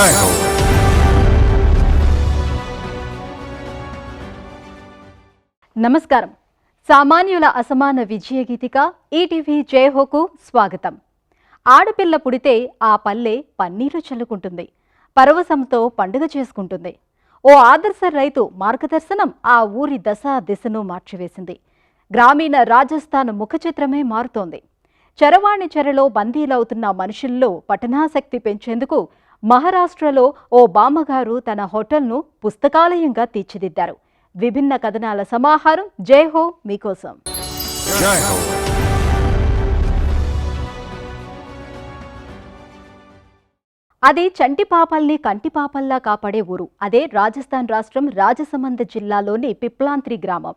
జై హో. నమస్కారం. సామాన్యుల అసమాన విజయ గీతిక ఈటీవీ జయహోకు స్వాగతం. ఆడపిల్ల పుడితే ఆ పల్లె పన్నీరు చల్లుకుంటుంది, పరవశంతో పండుగ చేసుకుంటుంది. ఓ ఆదర్శ రైతు మార్గదర్శనం ఆ ఊరి దశ దిశను మార్చివేసింది. గ్రామీణ రాజస్థాన్ ముఖచిత్రమే మారుతోంది. చరవాణి చెరలో బందీలవుతున్న మనుషుల్లో పఠనాసక్తి పెంచేందుకు మహారాష్ట్రలో ఓ బామ్మగారు తన హోటల్ను పుస్తకాలయంగా తీర్చిదిద్దారు. విభిన్న కథనాల సమాహారం జై హో మీకోసం. జై హో. అది చంటి పాపల్ని కంటి పాపల్లా కాపాడే ఊరు. అదే రాజస్థాన్ రాష్ట్రం రాజసమంద్ జిల్లాలోని పిప్లాంత్రి గ్రామం.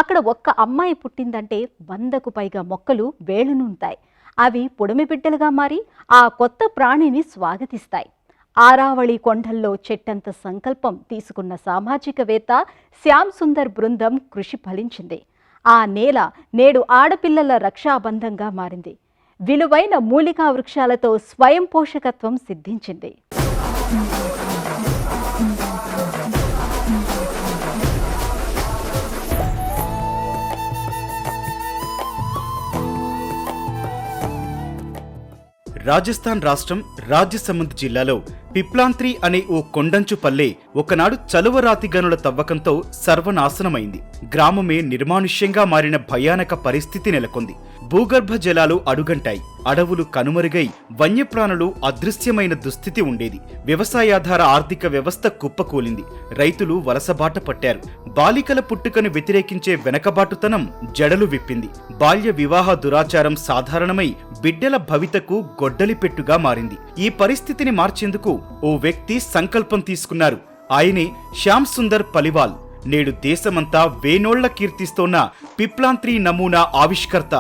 అక్కడ ఒక్క అమ్మాయి పుట్టిందంటే 100కు పైగా మొక్కలు వేళ్లనుంటాయి. అవి పొడిమి బిడ్డలుగా మారి ఆ కొత్త ప్రాణిని స్వాగతిస్తాయి. ఆరావళి కొండల్లో చెట్టంత సంకల్పం తీసుకున్న సామాజికవేత్త శ్యామ్ సుందర్ బృందం కృషి ఫలించింది. ఆ నేల నేడు ఆడపిల్లల రక్షాబంధంగా మారింది. విలువైన మూలికా వృక్షాలతో స్వయం పోషకత్వం సిద్ధించింది. రాజస్థాన్ రాష్ట్రం రాజసమంద్ జిల్లాలో పిప్లాంత్రి అనే ఓ కొండంచు పల్లె ఒకనాడు చలువరాతి గనుల తవ్వకంతో సర్వనాశనమైంది. గ్రామమే నిర్మానుష్యంగా మారిన భయానక పరిస్థితి నెలకొంది. భూగర్భ జలాలు అడుగంటాయి, అడవులు కనుమరుగై వన్యప్రాణులు అదృశ్యమైన దుస్థితి ఉండేది. వ్యవసాయాధార ఆర్థిక వ్యవస్థ కుప్పకూలింది. రైతులు వలసబాట పట్టారు. బాలికల పుట్టుకను వ్యతిరేకించే వెనకబాటుతనం జడలు విప్పింది. బాల్య వివాహ దురాచారం సాధారణమై బిడ్డల భవితకు గొడ్డలిపెట్టుగా మారింది. ఈ పరిస్థితిని మార్చేందుకు ఓ వ్యక్తి సంకల్పం తీసుకున్నారు. ఆయనే శ్యామ్ సుందర్ పలివాల్. నేడు దేశమంతా వేనోళ్ల కీర్తిస్తోన్న పిప్లాంత్రి నమూనా ఆవిష్కర్త.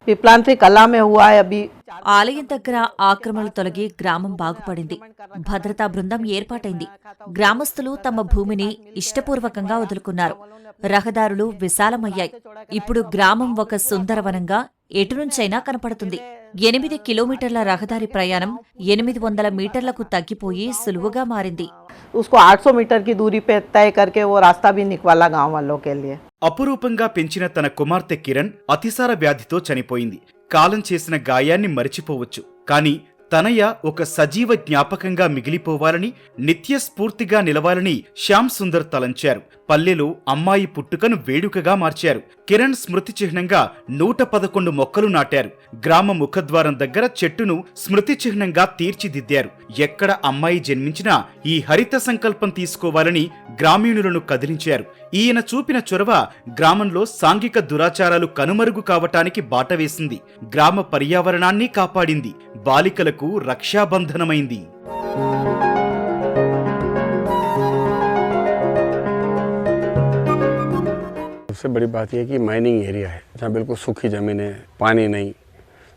పిప్లాంత్రి కల్లా మే హువా హై అభి. ఆలయం దగ్గర ఆక్రమణలు తొలగి గ్రామం బాగుపడింది. భద్రతా బృందం ఏర్పాటైంది. గ్రామస్తులు తమ భూమిని ఇష్టపూర్వకంగా వదులుకున్నారు. రహదారులు విశాలమయ్యాయి. ఇప్పుడు గ్రామం ఒక సుందరవనంగా ఎటునుంచైనా కనపడుతుంది. 8 కిలోమీటర్ల రహదారి ప్రయాణం 800 మీటర్లకు తగ్గిపోయి సులువుగా మారింది. उसको 800 मीटर की दूरी पे तय करके वो रास्ता भी निकवाला गांव वालों के लिए. అపురూపంగా పెంచిన తన కుమార్తె కిరణ్ అతిసార వ్యాధితో చనిపోయింది. కాలం చేసిన గాయాన్ని మరిచిపోవచ్చు, కానీ తనయ ఒక సజీవ జ్ఞాపకంగా మిగిలిపోవాలని, నిత్య స్ఫూర్తిగా నిలవాలని శ్యామ్ సుందర్ తలంచారు. పల్లెలో అమ్మాయి పుట్టుకను వేడుకగా మార్చారు. కిరణ్ స్మృతి చిహ్నంగా 111 మొక్కలు నాటారు. గ్రామ ముఖద్వారం దగ్గర చెట్టును స్మృతి చిహ్నంగా తీర్చిదిద్దారు. ఎక్కడ అమ్మాయి జన్మించినా ఈ హరిత సంకల్పం తీసుకోవాలని గ్రామీణులను కదిలించారు. ఈయన చూపిన చొరవ గ్రామంలో సాంఘిక దురాచారాలు కనుమరుగు కావటానికి బాటవేసింది. గ్రామ పర్యావరణాన్ని కాపాడింది. బాలికలకు రక్షాబంధనమైంది. सबसे बड़ी बात यह है कि माइनिंग एरिया है, जहाँ बिल्कुल सूखी जमीन है, पानी नहीं.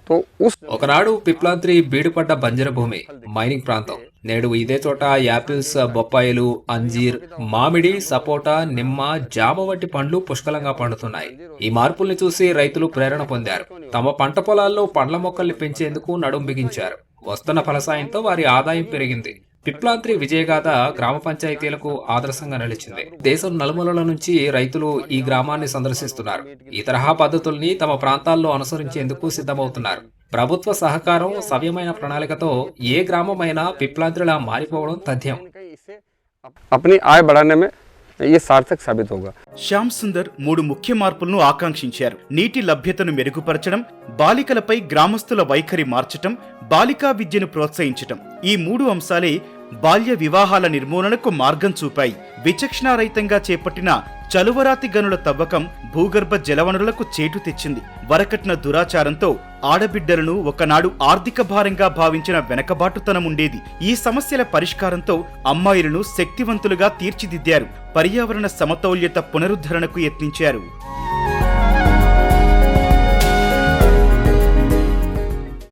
तो उस ఒకనాడు పిప్లాంత్రి బీడుపడ్డ బంజర భూమి, మైనింగ్ ప్రాంతం. నేడు ఇదే చోట యాపిల్స్, బొప్పాయిలు, అంజీర్, మామిడి, సపోటా, నిమ్మ, జామ వంటి పండ్లు పుష్కలంగా పండుతున్నాయి. ఈ మార్పుల్ని చూసి రైతులు ప్రేరణ పొందారు. తమ పంట పొలాల్లో పండ్ల మొక్కల్ని పెంచేందుకు నడుం బిగించారు. వస్తున్న ఫలసాయంతో వారి ఆదాయం పెరిగింది. పిప్లాంత్రి విజయగాథ గ్రామ పంచాయతీలకు ఆదర్శంగా నిలిచింది. దేశం నలుమూలల నుంచి రైతులు ఈ గ్రామాన్ని సందర్శిస్తున్నారు. ఈ తరహా పద్ధతుల్ని తమ ప్రాంతాల్లో అనుసరించేందుకు సిద్ధమవుతున్నారు. ప్రభుత్వ సహకారం, సవ్యమైన ప్రణాళికతో ఏ గ్రామమైనా పిప్లాంత్రిలా మారిపోవడం తథ్యం. अपनी आय बढ़ाने में ये सार्थक साबित होगा. శ్యామ్ సుందర్ 3 ముఖ్య మార్పులను ఆకాంక్షించారు. నీటి లభ్యతను మెరుగుపరచడం, బాలికలపై గ్రామస్తుల వైఖరి మార్చటం, బాలికా విద్యను ప్రోత్సహించటం. ఈ 3 అంశాలే బాల్య వివాహాల నిర్మూలనకు మార్గం చూపాయి. విచక్షణారహితంగా చేపట్టిన చలువరాతి గనుల తవ్వకం భూగర్భ జలవనరులకు చేటు తెచ్చింది. వరకట్న దురాచారంతో ఆడబిడ్డలను ఒకనాడు ఆర్థిక భారంగా భావించిన వెనకబాటుతనముండేది. ఈ సమస్యల పరిష్కారంతో అమ్మాయిలను శక్తివంతులుగా తీర్చిదిద్దారు. పర్యావరణ సమతౌల్యత పునరుద్ధరణకు యత్నించారు.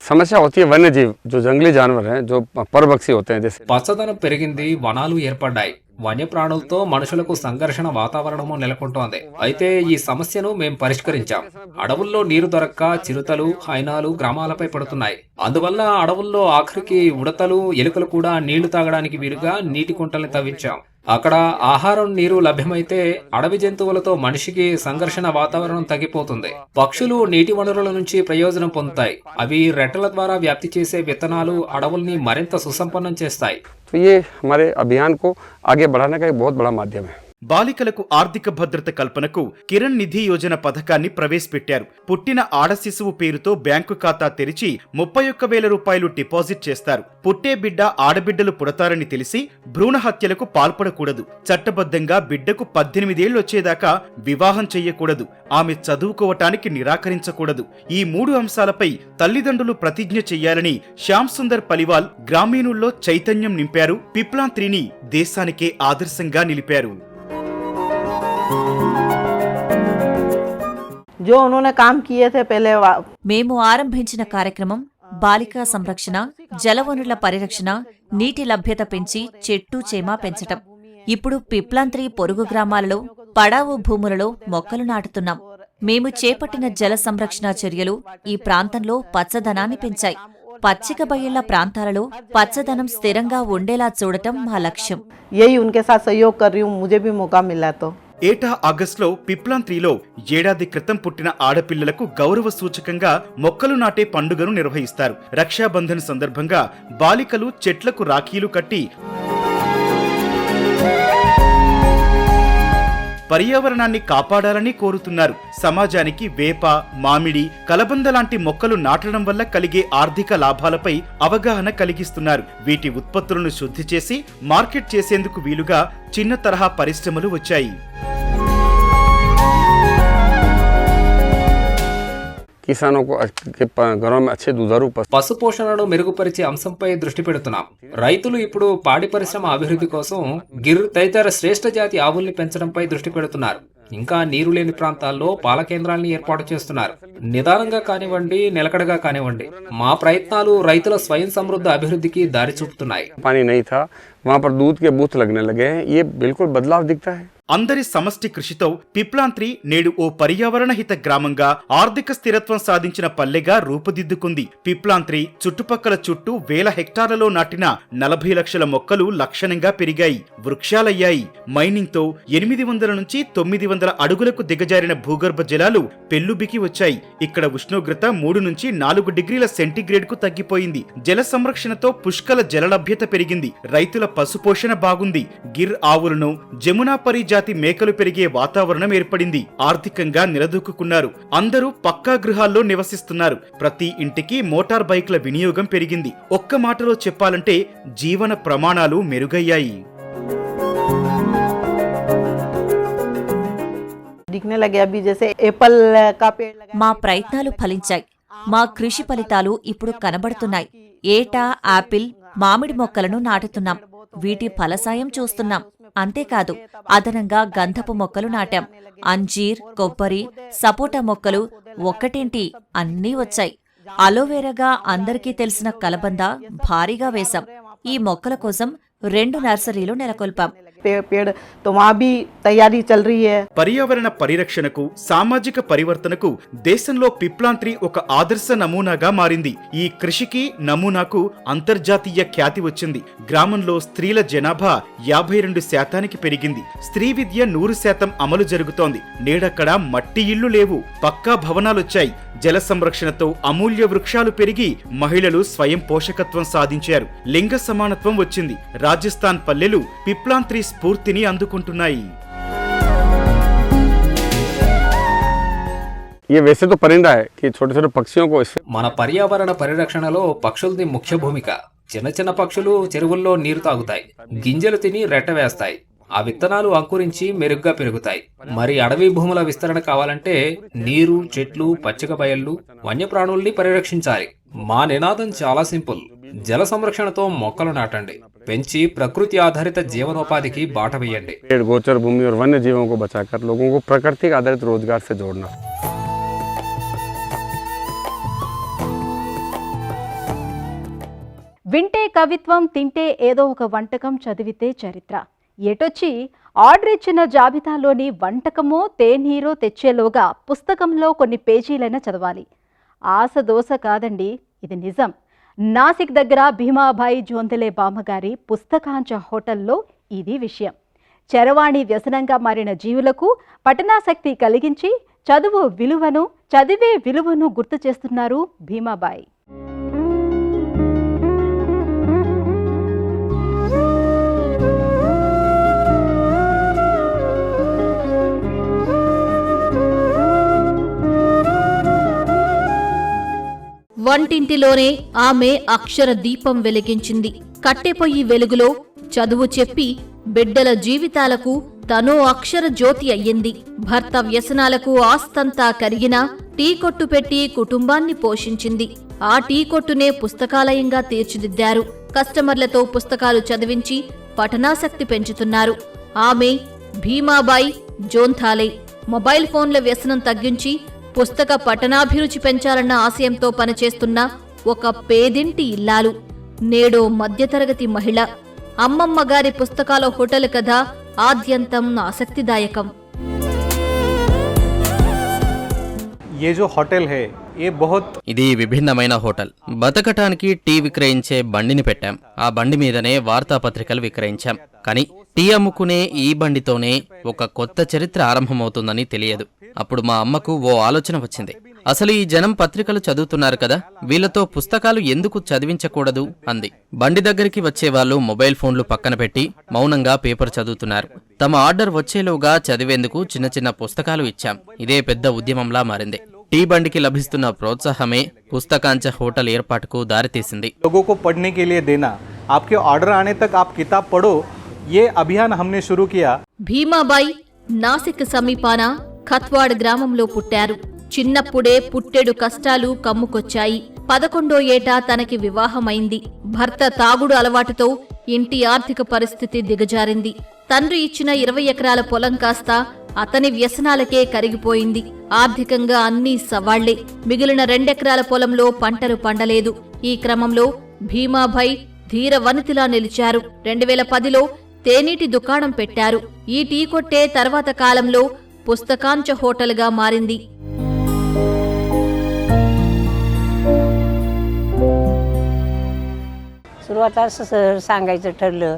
समस्या होती है वन्य जीव, जो जंगली जानवर हैं, जो परभक्षी होते हैं. जैसे పచ్చదనం పెరిగింది, వనాలు ఏర్పడ్డాయి. వన్యప్రాణులతో మనుషులకు సంఘర్షణ వాతావరణము నెలకొంటోంది. అయితే ఈ సమస్యను మేం పరిష్కరించాం. అడవుల్లో నీరు దొరక్క చిరుతలు, హైనాలు గ్రామాలపై పడుతున్నాయి. అందువల్ల అడవుల్లో ఆఖరికి ఉడతలు, ఎలుకలు కూడా నీళ్లు తాగడానికి వీలుగా నీటి కుంటల్ని తవ్వించాం. అక్కడ ఆహారం, నీరు లభ్యమైతే అడవి జంతువులతో మనిషికి సంఘర్షణ వాతావరణం తగ్గిపోతుంది. పక్షులు నీటి వనరుల నుంచి ప్రయోజనం పొందుతాయి. అవి రెట్టల ద్వారా వ్యాప్తి చేసే విత్తనాలు అడవుల్ని మరింత సుసంపన్నం చేస్తాయి. तो ये हमारे अभियान को आगे बढ़ाने का एक बहुत बड़ा माध्यम है. బాలికలకు ఆర్థిక భద్రత కల్పనకు కిరణ్ నిధి యోజన పథకాన్ని ప్రవేశపెట్టారు. పుట్టిన ఆడ శిశువు పేరుతో బ్యాంకు ఖాతా తెరిచి 31,000 రూపాయలు డిపాజిట్ చేస్తారు. పుట్టే బిడ్డ ఆడబిడ్డలు పుడతారని తెలిసి భ్రూణ హత్యలకు పాల్పడకూడదు. చట్టబద్ధంగా బిడ్డకు 18 ఏళ్లు వచ్చేదాకా వివాహం చెయ్యకూడదు. ఆమె చదువుకోవటానికి నిరాకరించకూడదు. ఈ 3 అంశాలపై తల్లిదండ్రులు ప్రతిజ్ఞ చెయ్యాలని శ్యామ్ సుందర్ పలివాల్ గ్రామీణుల్లో చైతన్యం నింపారు. పిప్లాన్ 3ని దేశానికే ఆదర్శంగా నిలిపారు. जो उन्होंने काम किए थे पहले మేము ఆరంభించిన కార్యక్రమం బాలికా సంరక్షణ, జలవనరుల పరిరక్షణ, నీటి లభ్యత పెంచి చెట్టు చేమ పెంచటం. ఇప్పుడు పిప్లాన్ 3 పొరుగు గ్రామాలలో పడావు భూములలో మొక్కలు నాటుతున్నాం. మేము చేపట్టిన జల సంరక్షణ చర్యలు ఈ ప్రాంతంలో పచ్చదనాన్ని పెంచాయి. పచ్చిక బయళ్ల ప్రాంతాలలో పచ్చదనం స్థిరంగా ఉండేలా చూడటం మా లక్ష్యం. यही उनके साथ सहयोग कर रही हूँ, मुझे भी मौका मिला तो. ఏటా ఆగస్టులో పిప్లాన్ 3లో ఏడాది క్రితం పుట్టిన ఆడపిల్లలకు గౌరవ సూచకంగా మొక్కలు నాటే పండుగను నిర్వహిస్తారు. రక్షాబంధన్ సందర్భంగా బాలికలు చెట్లకు రాఖీలు కట్టి పర్యావరణాన్ని కాపాడాలని కోరుతున్నారు. సమాజానికి వేప, మామిడి, కలబంద లాంటి మొక్కలు నాటడం వల్ల కలిగే ఆర్థిక లాభాలపై అవగాహన కలిగిస్తున్నారు. వీటి ఉత్పత్తులను శుద్ధి చేసి మార్కెట్ చేసేందుకు వీలుగా చిన్న తరహా పరిశ్రమలు వచ్చాయి. किसानों को के घरों में अच्छे दुधारू పశు పోషణను మెరుగుపరిచే అంశంపై దృష్టి పెడుతున్నాం. రైతులు ఇప్పుడు పాడి పరిశ్రమ అభివృద్ధి కోసం గిర్ తదితర శ్రేష్ఠ జాతి ఆవుల్ని పెంచడంపై దృష్టి పెడుతున్నారు. ఇంకా నీరు లేని ప్రాంతాల్లో పాల కేంద్రాలను ఏర్పాటు చేస్తున్నారు. నిదానంగా కానివ్వండి, నిలకడగా కానివ్వండి, మా ప్రయత్నాలు రైతుల స్వయం సమృద్ధ అభివృద్ధికి దారి చూపుతున్నాయి. पानी नहीं था, वहाँ पर दूध के बूथ लगने लगे हैं. ये बिल्कुल बदलाव दिखता है. అందరి సమష్టి కృషితో పిప్లాన్ 3 నేడు ఓ పర్యావరణ హిత గ్రామంగా, ఆర్థిక స్థిరత్వం సాధించిన పల్లెగా రూపుదిద్దుకుంది. పిప్లాన్ 3 చుట్టుపక్కల చుట్టూ వేల హెక్టార్లలో నాటిన 40 లక్షల మొక్కలు లక్షణంగా పెరిగాయి, వృక్షాలయ్యాయి. మైనింగ్తో 800 నుంచి 900 అడుగులకు దిగజారిన భూగర్భ జలాలు పెల్లుబికి వచ్చాయి. ఇక్కడ ఉష్ణోగ్రత 3 నుంచి 4 డిగ్రీల సెంటీగ్రేడ్కు తగ్గిపోయింది. జల సంరక్షణతో పుష్కల జలలభ్యత పెరిగింది. రైతుల పశుపోషణ బాగుంది. గిర్ ఆవులను, జమునాపరి జాతి మేకలు పెరిగే వాతావరణం ఏర్పడింది. ఆర్థికంగా నిలదొక్కున్నారు. అందరూ పక్కా గృహాల్లో నివసిస్తున్నారు. ప్రతి ఇంటికి మోటార్ బైక్ల వినియోగం పెరిగింది. ఒక్క మాటలో చెప్పాలంటే జీవన ప్రమాణాలు మెరుగయ్యాయి. दिखने लगे अभी जैसे एप्पल का पेड़ लगा. మా ప్రయత్నాలు ఫలించాయి. మా కృషి ఫలితాలు ఇప్పుడు కనబడుతున్నాయి. ఏటా ఆపిల్, మామిడి మొక్కలను నాటుతున్నాం. వీటి ఫలసాయం చూస్తున్నాం. అంతేకాదు, అదనంగా గంధపు మొక్కలు నాటాం. అంజీర్, కొబ్బరి, సపోటా మొక్కలు ఒక్కటేంటి అన్నీ వచ్చాయి. అలోవెరాగా అందరికీ తెలిసిన కలబంద భారీగా వేశాం. ఈ మొక్కల కోసం 2 నర్సరీలు నెలకొల్పాం. पेड़ तो वहाँ भी तैयारी चल रही है. పర్యావరణ పరిరక్షణకు, సామాజిక పరివర్తనకు దేశంలో పిప్లాన్ 3 ఒక ఆదర్శ నమూనాగా మారింది. ఈ కృషికి, నమూనాకు అంతర్జాతీయ ఖ్యాతి వచ్చింది. గ్రామంలో స్త్రీల జనాభా 52% పెరిగింది. స్త్రీ విద్య 100% అమలు జరుగుతోంది. నేడక్కడ మట్టి ఇళ్లు లేవు, పక్కా భవనాలొచ్చాయి. జల సంరక్షణతో అమూల్య వృక్షాలు పెరిగి మహిళలు స్వయం పోషకత్వం సాధించారు. లింగ సమానత్వం వచ్చింది. రాజస్థాన్ పల్లెలు పిప్లాన్ 3 స్ఫూర్తిని అందుకుంటున్నాయి. ये वैसे तो परिंदा है कि छोटे छोटे पक्षियों को इससे మన పర్యావరణ పరిరక్షణలో పక్షులది ముఖ్య భూమిక. చిన్న చిన్న పక్షులు చెరువుల్లో నీరు తాగుతాయి, గింజలు తిని రెట్ట వేస్తాయి. ఆ విత్తనాలు అంకురించి మెరుగ్గా పెరుగుతాయి. మరి అడవి భూముల విస్తరణ కావాలంటే నీరు, చెట్లు, పచ్చిక బయళ్ళు, వన్యప్రాణుల్ని పరిరక్షించాలి. మా నినాదం చాలా సింపుల్. జల సంరక్షణతో మొక్కలు నాటండి, పెంచి ప్రకృతి ఆధారిత జీవనోపాధికి బాట వేయండి. पेड़, गोचर भूमि और वन्य जीवों को बचाकर लोगों को प्राकृतिक आधारित रोजगार से जोड़ना. వింటే కవిత్వం, తింటే ఏదో ఒక వంటకం, చదివితే చరిత్ర. ఎటొచ్చి ఆర్డర్ ఇచ్చిన జాబితాలోని వంటకమో తేనీరో తెచ్చేలోగా పుస్తకంలో కొన్ని పేజీలైనా చదవాలి. ఆశ దోశ కాదండి, ఇది నిజం. నాసిక్ దగ్గర భీమాబాయి జోందలే బామ్మగారి పుస్తకాంచ హోటల్లో ఇది విషయం. చరవాణి వ్యసనంగా మారిన జీవులకు పఠనాసక్తి కలిగించి చదివే విలువను గుర్తు చేస్తున్నారు భీమాబాయి. వంటింటిలోనే ఆమె అక్షర దీపం వెలిగించింది. కట్టెపొయ్యి వెలుగులో చదువు చెప్పి బిడ్డల జీవితాలకు తనో అక్షర జ్యోతి అయ్యింది. భర్త వ్యసనాలకు ఆస్తంతా కరిగినా టీ కొట్టు పెట్టి కుటుంబాన్ని పోషించింది. ఆ టీ కొట్టునే పుస్తకాలయంగా తీర్చిదిద్దారు. కస్టమర్లతో పుస్తకాలు చదివించి పఠనాసక్తి పెంచుతున్నారు. ఆమె భీమాబాయి జోంథాలే. మొబైల్ ఫోన్ల వ్యసనం తగ్గించి పుస్తక పఠనాభిరుచి పెంచాలన్న ఆశయంతో పనిచేస్తున్న ఒక పేదింటి ఇల్లాలు. నేడో మధ్యతరగతి మహిళ. అమ్మమ్మ గారి పుస్తకాల హోటల్ కథ ఆద్యంతం ఆసక్తిదాయకం. ఇది విభిన్నమైన హోటల్. బతకటానికి టీ విక్రయించే బండిని పెట్టాం. ఆ బండి మీదనే వార్తాపత్రికలు విక్రయించాం. కానీ టీ అమ్ముకునే ఈ బండితోనే ఒక కొత్త చరిత్ర ఆరంభమవుతుందని తెలియదు. అప్పుడు మా అమ్మకు ఓ ఆలోచన వచ్చింది. అసలు ఈ జనం పత్రికలు చదువుతున్నారు కదా, వీళ్లతో పుస్తకాలు ఎందుకు చదివించకూడదు అంది. బండి దగ్గరికి వచ్చేవాళ్లు మొబైల్ ఫోన్లు పక్కన పెట్టి మౌనంగా పేపర్ చదువుతున్నారు. తమ ఆర్డర్ వచ్చేలోగా చదివేందుకు చిన్న చిన్న పుస్తకాలు ఇచ్చాం. ఇదే పెద్ద ఉద్యమంలా మారింది. టీ బండికి లభిస్తున్న ప్రోత్సాహమే పుస్తకాంచ హోటల్ ఏర్పాటుకు దారితీసింది. लोगों को पढ़ने के लिए देना, आपके ऑर्डर आने तक आप किताब पढ़ो, ये अभियान हमने शुरू किया. భీమాబాయి నాసిక్ సమీపాన ఖత్వాడ్ గ్రామంలో పుట్టారు. చిన్నప్పుడే పుట్టెడు కష్టాలు కమ్ముకొచ్చాయి. 11వ ఏట తనకి వివాహమైంది. భర్త తాగుడు అలవాటుతో ఇంటి ఆర్థిక పరిస్థితి దిగజారింది. తండ్రి ఇచ్చిన 20 ఎకరాల పొలం కాస్త అతని వ్యసనాలకే కరిగిపోయింది. ఆర్థికంగా అన్నీ సవాళ్లే. మిగిలిన 2 ఎకరాల పొలంలో పంటలు పండలేదు. ఈ క్రమంలో భీమాబాయి ధీర వనితిలా నిలిచారు. 2010లో తేనీటి దుకాణం పెట్టారు. ఈ టీ కొట్టే తర్వాత కాలంలో పుస్తకాంచ హోటల్గా మారింది. सुरुवात सांगायचं ठरलं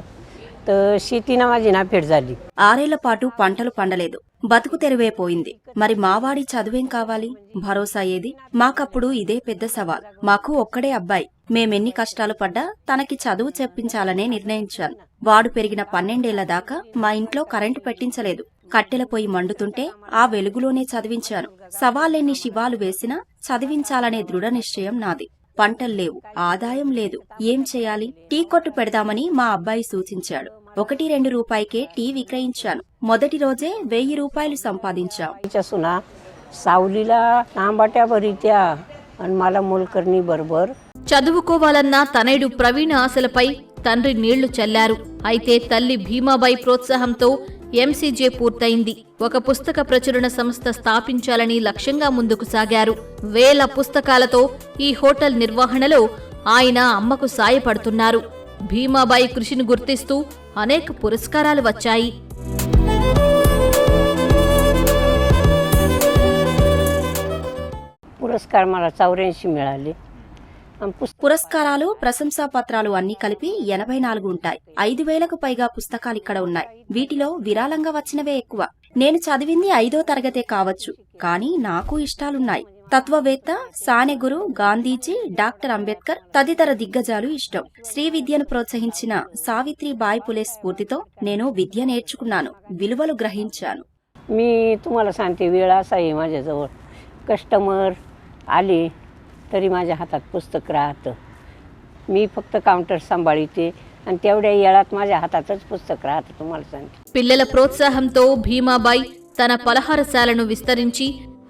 तर शेतीनं माझी नाफेड झाली. 6 ఏళ్ల పాటు పంటలు పండలేదు. బతుకు తెరువైపోయింది. మరి మావాడి చదువేం కావాలి? భరోసా ఏది? మాకప్పుడు ఇదే పెద్ద సవాల్. మాకు ఒక్కడే అబ్బాయి. మేమెన్ని కష్టాలు పడ్డా తనకి చదువు చెప్పించాలనే నిర్ణయించాను. వాడు పెరిగిన 12 ఏళ్ల దాకా మా ఇంట్లో కరెంటు పెట్టించలేదు. కట్టెల పొయ్యి మండుతుంటే ఆ వెలుగులోనే చదివించాను. సవాలెన్ని శివాలు వేసినా చదివించాలనే దృఢ నిశ్చయం నాది. పంటల్లేవు, ఆదాయం లేదు. ఏం చేయాలి? టీ కొట్టు పెడదామని మా అబ్బాయి సూచించాడు. 1-2 రూపాయికే టీ విక్రయించాను. మొదటి రోజే 1000 రూపాయలు సంపాదించాం. सुना सावलीला तांबाट्या भरीत्या आणि मला मोलकर्णी बरोबर. చదువుకోవాలన్న తనయుడు ప్రవీణ ఆశలపై తండ్రి నీళ్లు చల్లారు. అయితే తల్లి భీమాబాయి ప్రోత్సాహంతో ఎంసీజే పూర్తయింది. ఒక పుస్తక ప్రచురణ సంస్థ స్థాపించాలని లక్ష్యంగా ముందుకు సాగారు. వేల పుస్తకాలతో ఈ హోటల్ నిర్వహణలో ఆయన అమ్మకు సాయపడుతున్నారు. భీమాబాయి కృషిని గుర్తిస్తూ అనేక పురస్కారాలు వచ్చాయి. पुरस्कार मला 84 मिळाले. పురస్కారాలు, ప్రశంసాపత్రాలు అన్నీ కలిపి 84 ఉంటాయి. 5000కు పైగా పుస్తకాలిక్కడ ఉన్నాయి. వీటిలో విరాళంగా వచ్చినవే ఎక్కువ. నేను చదివింది 5వ తరగతే కావచ్చు, కానీ నాకు ఇష్టాలున్నాయి. తత్వవేత్త, సానెగురు, గాంధీజీ, డాక్టర్ అంబేద్కర్ తదితర దిగ్గజాలు ఇష్టం. శ్రీ విద్యను ప్రోత్సహించిన సావిత్రిబాయి పులే స్ఫూర్తితో నేను విద్య నేర్చుకున్నాను, విలువలు గ్రహించాను. मी तुम्हाला सांगते, वेळ असा आहे माझ्याजवळ, कस्टमर आले तरी माझ्या हातात पुस्तक राहतं. मी फक्त काउंटर सांभाळते आणि तेवढ्या वेळात माझ्या हातातच पुस्तक राहतं. तुम्हाला सांगते. పిల్లల ప్రోత్సాహంతో భీమాబాయి తన పలహారశాలను విస్తరించి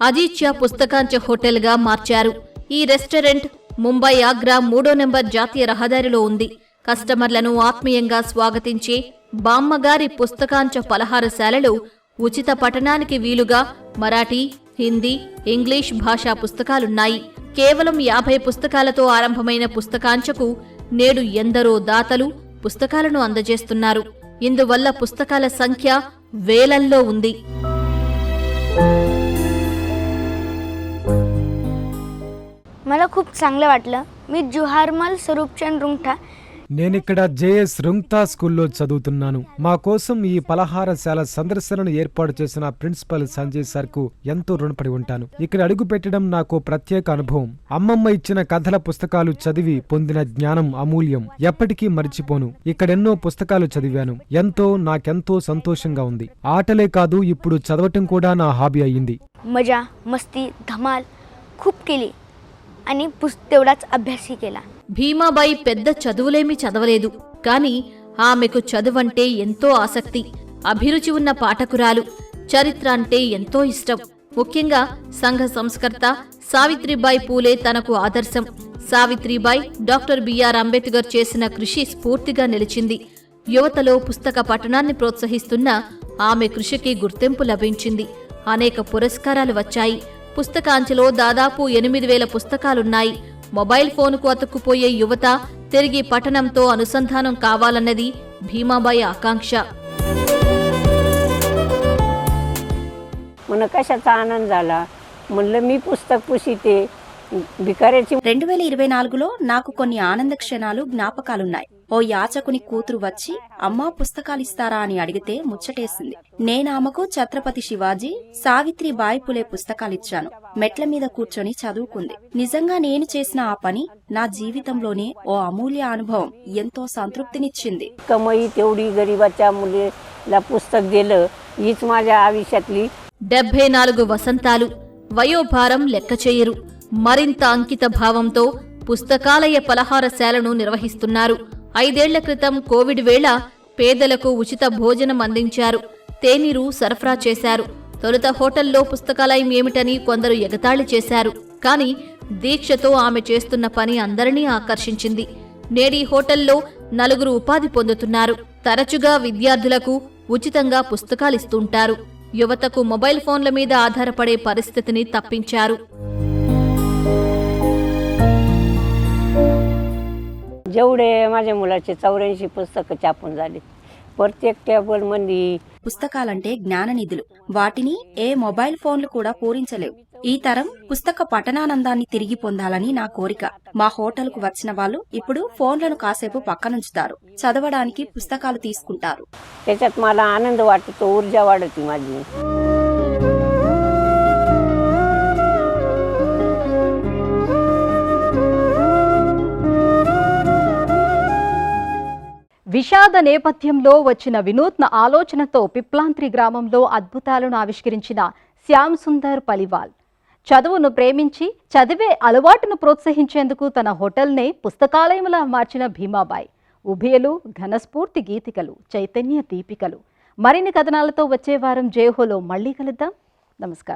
అజీత్య పుస్తకాంచ హోటల్గా మార్చారు. ఈ రెస్టారెంట్ ముంబై ఆగ్రా 3వ నెంబర్ జాతీయ రహదారిలో ఉంది. కస్టమర్లను ఆత్మీయంగా స్వాగతించే బామ్మగారి పుస్తకాంచ పలహారశాలలో ఉచిత పఠనానికి వీలుగా మరాఠీ, హిందీ, ఇంగ్లీష్ భాషా పుస్తకాలున్నాయి. కేవలం 50 పుస్తకాలతో ఆరంభమైన పుస్తకాంచకు నేడు ఎందరో దాతలు పుస్తకాలను అందజేస్తున్నారు. ఇందువల్ల పుస్తకాల సంఖ్య వేలల్లో ఉంది. मला खूप चांगलं वाटलं. मी जुहारमल स्वरूपचंद रुंगठा. నేనిక్కడ జేఎస్ రుంగ్తా స్కూల్లో చదువుతున్నాను. మా కోసం ఈ పలహారశాల సందర్శనను ఏర్పాటు చేసిన ప్రిన్సిపల్ సంజయ్ సార్కు ఎంతో రుణపడి ఉంటాను. ఇక్కడ అడుగు పెట్టడం నాకు ప్రత్యేక అనుభవం. అమ్మమ్మ ఇచ్చిన కథల పుస్తకాలు చదివి పొందిన జ్ఞానం అమూల్యం. ఎప్పటికీ మర్చిపోను. ఇక్కడెన్నో పుస్తకాలు చదివాను. నాకెంతో సంతోషంగా ఉంది. ఆటలే కాదు, ఇప్పుడు చదవటం కూడా నా హాబీ అయ్యింది. मजा मस्ती धमाल खूप केली आणि तेवढाच अभ्यासही केला. భీమాబాయి పెద్ద చదువులేమీ చదవలేదు, కాని ఆమెకు చదువంటే ఎంతో ఆసక్తి. అభిరుచి ఉన్న పాఠకురాలు. చరిత్ర అంటే ఎంతో ఇష్టం. ముఖ్యంగా సంఘ సంస్కర్త సావిత్రిబాయి పూలే తనకు ఆదర్శం. సావిత్రిబాయి డాక్టర్ బిఆర్ అంబేద్కర్ చేసిన కృషి స్ఫూర్తిగా నిలిచింది. యువతలో పుస్తక పఠనాన్ని ప్రోత్సహిస్తున్న ఆమె కృషికి గుర్తింపు లభించింది. అనేక పురస్కారాలు వచ్చాయి. పుస్తకాంచెలో దాదాపు 8,000 పుస్తకాలున్నాయి. మొబైల్ ఫోనుకు అతుక్కుపోయే యువత తిరిగి పఠనంతో అనుసంధానం కావాలన్నది భీమాబాయి ఆకాంక్ష. मला कशाचा आनंद झाला म्हणलं मी पुस्तक पुसिते भिकाऱ्याची. 2024లో నాకు కొన్ని ఆనంద క్షణాలు జ్ఞాపకాలున్నాయి. ఓ యాచకుని కూతురు వచ్చి అమ్మా పుస్తకాలిస్తారా అని అడిగితే ముచ్చటేసింది. నేనామెకు ఛత్రపతి శివాజీ, సావిత్రిబాయి పులే పుస్తకాలిచ్చాను. మెట్ల మీద కూర్చొని చదువుకుంది. నిజంగా నేను చేసిన ఆ పని నా జీవితంలోనే ఓ అమూల్య అనుభవం. ఎంతో సంతృప్తినిచ్చింది. कमाई तेवढी गरिबाच्या मुलीला पुस्तक दिलं हीच माझ्या आयुष्यातली. 74 వసంతాలు. వయోభారం లెక్క చేయరు. మరింత అంకిత భావంతో పుస్తకాలయ పలహారశాలను నిర్వహిస్తున్నారు. 5 ఏళ్ల క్రితం కోవిడ్ వేళ పేదలకు ఉచిత భోజనం అందించారు. తేనీరు సరఫరా చేశారు. తొలుత హోటల్లో పుస్తకాలయం ఏమిటని కొందరు ఎగతాళి చేశారు. కానీ దీక్షతో ఆమె చేస్తున్న పని అందరినీ ఆకర్షించింది. నేడి హోటల్లో 4 ఉపాధి పొందుతున్నారు. తరచుగా విద్యార్థులకు ఉచితంగా పుస్తకాలిస్తుంటారు. యువతకు మొబైల్ ఫోన్ల మీద ఆధారపడే పరిస్థితిని తప్పించారు. जेवढे माझ्या मुलाचे 84 पुस्तकं छापून झाली. प्रत्येक टेबल मध्ये పుస్తకాలంటే జ్ఞాననిధులు. వాటిని ఏ మొబైల్ ఫోన్లు కూడా పూరించలేవు. ఈ తరం పుస్తక పఠనానందాన్ని తిరిగి పొందాలని నా కోరిక. మా హోటల్కు వచ్చిన వాళ్ళు ఇప్పుడు ఫోన్లను కాసేపు పక్కనుంచుతారు. చదవడానికి పుస్తకాలు తీసుకుంటారు. त्याच्यात मला आनंद वाटतो, ऊर्जा वाढते माझी. విషాద నేపథ్యంలో వచ్చిన వినూత్న ఆలోచనతో పిప్లాంత్రి గ్రామంలో అద్భుతాలను ఆవిష్కరించిన శ్యామ్ సుందర్ పలివాల్. చదువును ప్రేమించి చదివే అలవాటును ప్రోత్సహించేందుకు తన హోటల్నే పుస్తకాలయంలా మార్చిన భీమాబాయి. ఉభయలు ఘనస్ఫూర్తి గీతికలు, చైతన్య దీపికలు. మరిన్ని కథనాలతో వచ్చే వారం జయహోలో మళ్లీ కలుద్దాం. నమస్కారం.